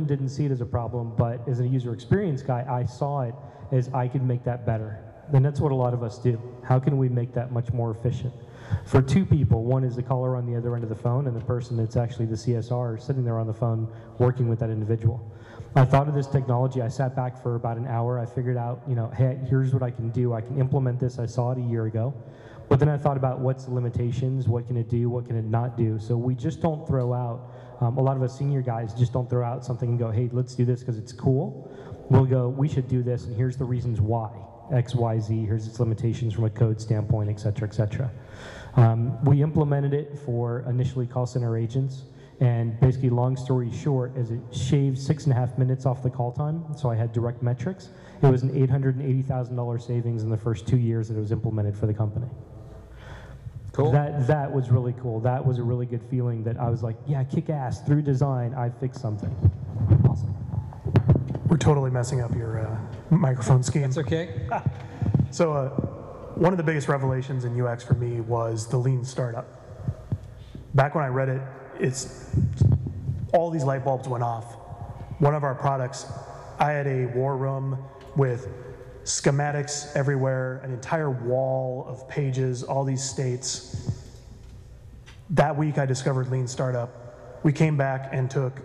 Wyndham didn't see it as a problem, but as a user experience guy, I saw it as I could make that better. And that's what a lot of us do. How can we make that much more efficient? For two people, one is the caller on the other end of the phone, and the person that's actually the CSR sitting there on the phone working with that individual. I thought of this technology. I sat back for about an hour. I figured out, hey, here's what I can do. I can implement this. I saw it a year ago. But then I thought about what's the limitations, what can it do, what can it not do. So we just don't throw out, a lot of us senior guys just don't throw out something and go, hey, let's do this because it's cool. We'll go, we should do this, and here's the reasons why. X, Y, Z, here's its limitations from a code standpoint, et cetera, et cetera. We implemented it for initially call center agents. And basically, long story short, as it shaved 6.5 minutes off the call time, so I had direct metrics, it was an $880,000 savings in the first 2 years that it was implemented for the company. Cool. That was really cool. That was a really good feeling that I was like, yeah, kick ass, through design, I fixed something. Awesome. We're totally messing up your microphone scheme. That's okay. So one of the biggest revelations in UX for me was the lean startup. Back when I read it, all these light bulbs went off. One of our products, I had a war room with schematics everywhere, an entire wall of pages, all these states. That week I discovered Lean Startup. We came back and took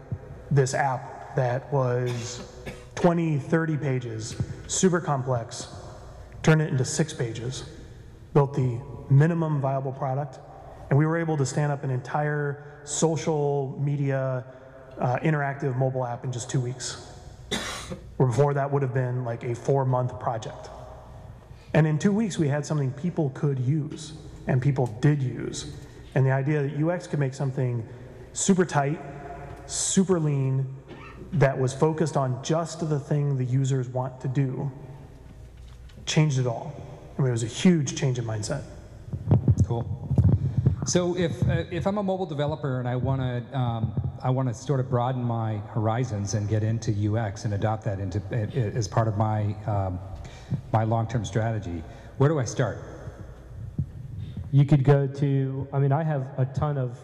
this app that was 20, 30 pages, super complex, turned it into 6 pages, built the minimum viable product, and we were able to stand up an entire social media interactive mobile app in just 2 weeks. Where before that would have been like a 4-month project. And in 2 weeks we had something people could use and people did use. And the idea that UX could make something super tight, super lean, that was focused on just the thing the users want to do, changed it all. I mean, it was a huge change in mindset. Cool. So if I'm a mobile developer and I want to sort of broaden my horizons and get into UX and adopt that into as part of my my long-term strategy, where do I start? You could go to, I mean, I have a ton of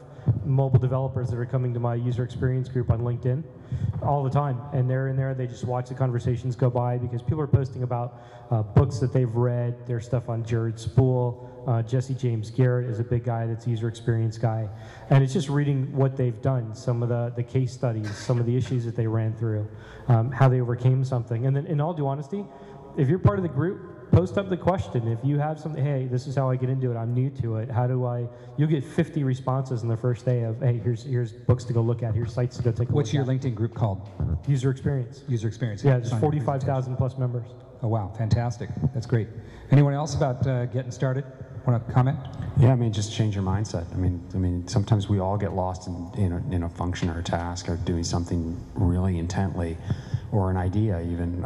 mobile developers that are coming to my user experience group on LinkedIn all the time, and they're in there, they just watch the conversations go by because people are posting about books that they've read, their stuff on Jared Spool. Jesse James Garrett is a big guy that's a user experience guy, and it's just reading what they've done, some of the case studies, some of the issues that they ran through, how they overcame something. And then in all due honesty, if you're part of the group, post up the question. If you have something, hey, this is how I get into it, I'm new to it, how do I, you'll get 50 responses in the first day of, hey, here's books to go look at, here's sites to go take a look at. What's your LinkedIn group called? User Experience. User Experience. Yeah, there's 45,000 plus members. Oh, wow, fantastic. That's great. Anyone else about getting started? Want to comment? Yeah, I mean, just change your mindset. I mean, sometimes we all get lost in a function or a task or doing something really intently, or an idea even,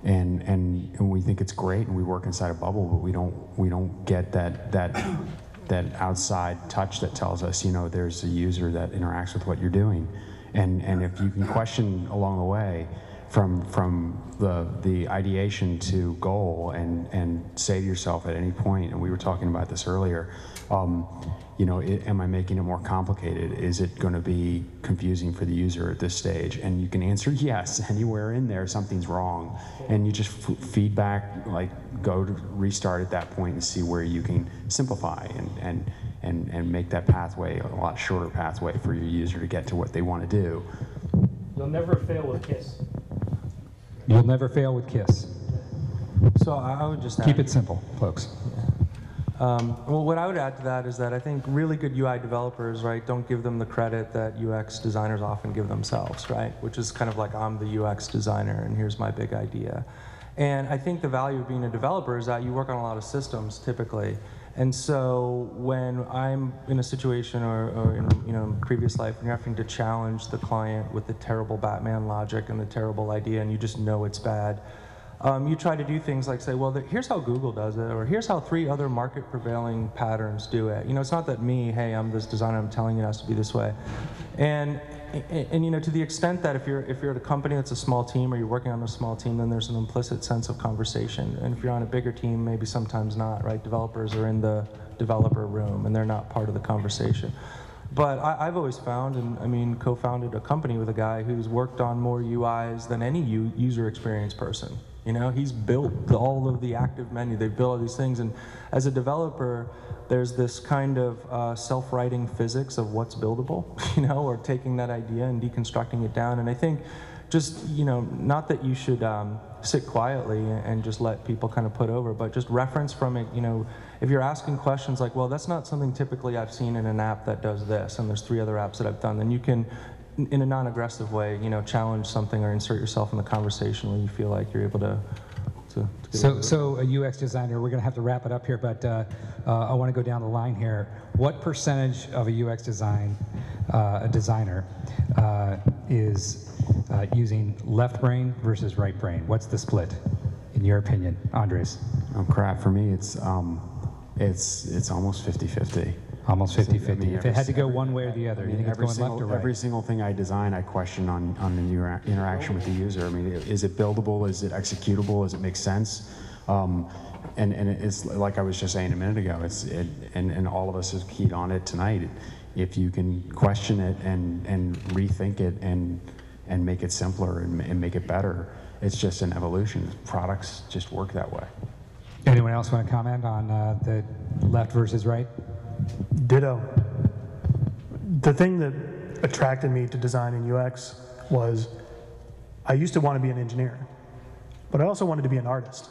and we think it's great, and we work inside a bubble, but we don't get that outside touch that tells us, there's a user that interacts with what you're doing, and if you can question along the way, from the ideation to goal, and say to yourself at any point, and we were talking about this earlier, am I making it more complicated? Is it going to be confusing for the user at this stage? And you can answer yes. Anywhere in there, something's wrong, and you just feedback, like go to restart at that point and see where you can simplify and make that pathway a lot shorter pathway for your user to get to what they want to do. You'll never fail with KISS. You'll never fail with KISS. So I would just keep it simple, folks. Well, what I would add to that is that I think really good UI developers, right, don't give them the credit that UX designers often give themselves, right? Which is kind of like, I'm the UX designer and here's my big idea. And I think the value of being a developer is that you work on a lot of systems typically. And so when I'm in a situation or in previous life, when you're having to challenge the client with the terrible Batman logic and the terrible idea, and you just know it's bad, you try to do things like say, well, here's how Google does it, or here's how 3 other market prevailing patterns do it. It's not that hey, I'm this designer, I'm telling you it has to be this way. And to the extent that if you're at a company that's a small team or you're working on a small team, then there's an implicit sense of conversation. And if you're on a bigger team, maybe sometimes not, right? Developers are in the developer room and they're not part of the conversation. But I've always found, and I mean, co-founded a company with a guy who's worked on more UIs than any user experience person. You know, he's built all of the active menu. They've built all these things, and as a developer, there's this kind of self-writing physics of what's buildable, you know, or taking that idea and deconstructing it down. And I think just, you know, not that you should sit quietly and just let people kind of put over, but just reference from it, you know, if you're asking questions like, well, that's not something typically I've seen in an app that does this, and there's 3 other apps that I've done, then you can, in a non-aggressive way, you know, challenge something or insert yourself in the conversation where you feel like you're able to get So a UX designer, we're going to have to wrap it up here, but I want to go down the line here. What percentage of a UX designer is using left brain versus right brain? What's the split, in your opinion, Andres? Oh crap! For me, it's almost 50-50. Almost 50-50. I mean, If it had to go one way or the other, I you mean, think it's going left or right? every single thing I design, I question on the interaction with the user. I mean, is it buildable? Is it executable? Does it make sense? And it's like I was just saying a minute ago. And all of us have keyed on it tonight. If you can question it and rethink it and make it simpler and make it better, it's just an evolution. Products just work that way. Anyone else want to comment on the left versus right? Ditto. The thing that attracted me to design and UX was I used to want to be an engineer, but I also wanted to be an artist.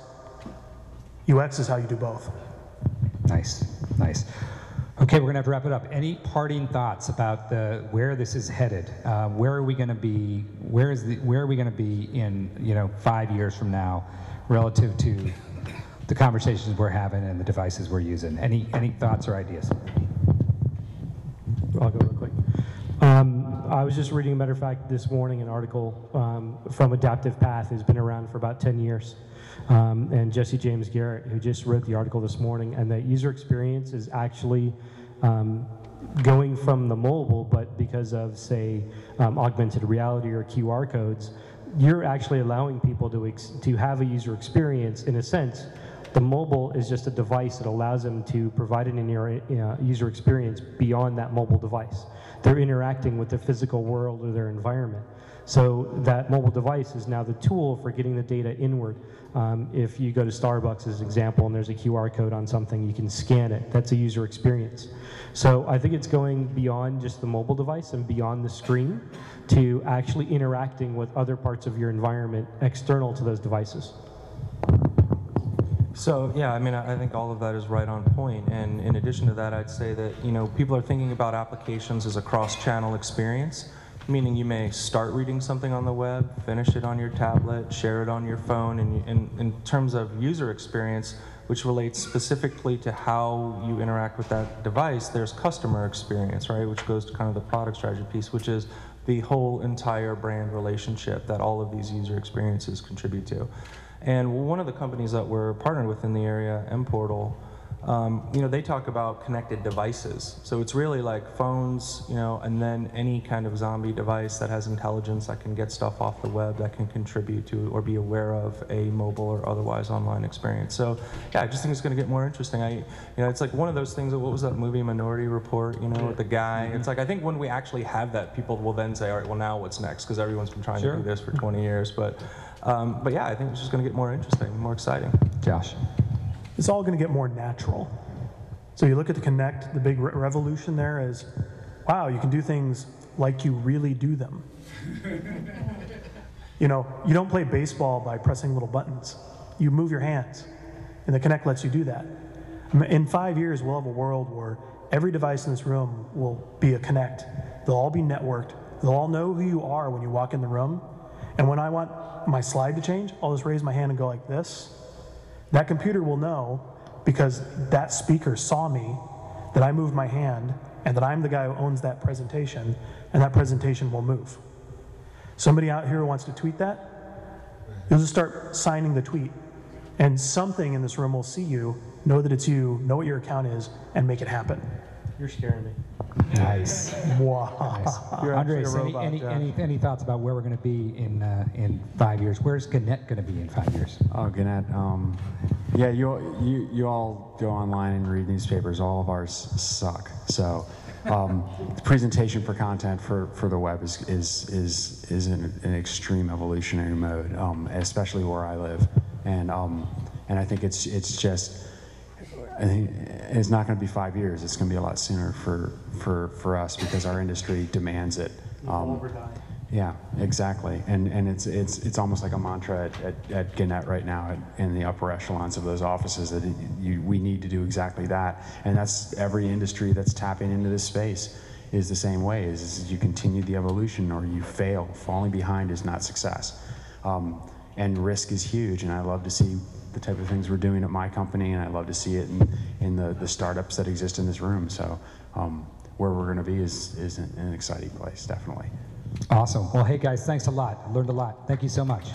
UX is how you do both. Nice, nice. Okay, we're going to have to wrap it up. Any parting thoughts about where this is headed? Where are we going to be? Where are we going to be in 5 years from now, relative to the conversations we're having and the devices we're using? Any thoughts or ideas? I'll go real quick. I was just reading, a matter of fact, this morning, an article from Adaptive Path, who's been around for about 10 years. And Jesse James Garrett, who just wrote the article this morning, and the user experience is actually going from the mobile, but because of, say, augmented reality or QR codes, you're actually allowing people to have a user experience. In a sense, the mobile is just a device that allows them to provide an user experience beyond that mobile device. They're interacting with the physical world or their environment. So that mobile device is now the tool for getting the data inward. If you go to Starbucks as an example and there's a QR code on something, you can scan it. That's a user experience. So I think it's going beyond just the mobile device and beyond the screen to actually interacting with other parts of your environment external to those devices. So yeah, I mean, I think all of that is right on point. And in addition to that, I'd say that, you know, people are thinking about applications as a cross-channel experience, meaning you may start reading something on the web, finish it on your tablet, share it on your phone. And in terms of user experience, which relates specifically to how you interact with that device, there's customer experience, right, which goes to kind of the product strategy piece, which is the whole entire brand relationship that all of these user experiences contribute to. And one of the companies that we're partnered with in the area, mPortal, you know, they talk about connected devices. So it's really like phones, you know, and then any kind of zombie device that has intelligence that can get stuff off the web that can contribute to or be aware of a mobile or otherwise online experience. So yeah, I just think it's going to get more interesting. You know, it's like one of those things. What was that movie, Minority Report? You know, with the guy. It's like, I think when we actually have that, people will then say, all right, well, now what's next? Because everyone's been trying to do this for 20 years. But yeah, I think it's just going to get more interesting, more exciting. Josh. It's all going to get more natural. So you look at the Kinect, the big revolution there is, wow, you can do things like you really do them. You know, you don't play baseball by pressing little buttons. You move your hands, and the Kinect lets you do that. In 5 years, we'll have a world where every device in this room will be a Kinect. They'll all be networked. They'll all know who you are when you walk in the room. And when I want my slide to change, I'll just raise my hand and go like this. That computer will know, because that speaker saw me, that I moved my hand and that I'm the guy who owns that presentation, and that presentation will move. Somebody out here who wants to tweet that, you'll just start signing the tweet, and something in this room will see you, know that it's you, know what your account is, and make it happen. You're scaring me. Nice. Mwah. You're actually a Andres, robot, Josh. any thoughts about where we're going to be in 5 years? Where's Gannett going to be in 5 years? Oh, Gannett. Yeah, you all go online and read newspapers. All of ours suck. So, the presentation for content for the web is in an extreme evolutionary mode, especially where I live, and I think it's just. I think it's not going to be 5 years. It's going to be a lot sooner for us because our industry demands it. Yeah, exactly. And it's almost like a mantra at Gannett right now in the upper echelons of those offices that we need to do exactly that. And that's every industry that's tapping into this space is the same way. Is you continue the evolution or you fail. Falling behind is not success. And risk is huge. And I love to see the type of things we're doing at my company, and I love to see it in the startups that exist in this room. So where we're going to be is an exciting place, definitely. Awesome. Well, hey guys, thanks a lot. I learned a lot. Thank you so much.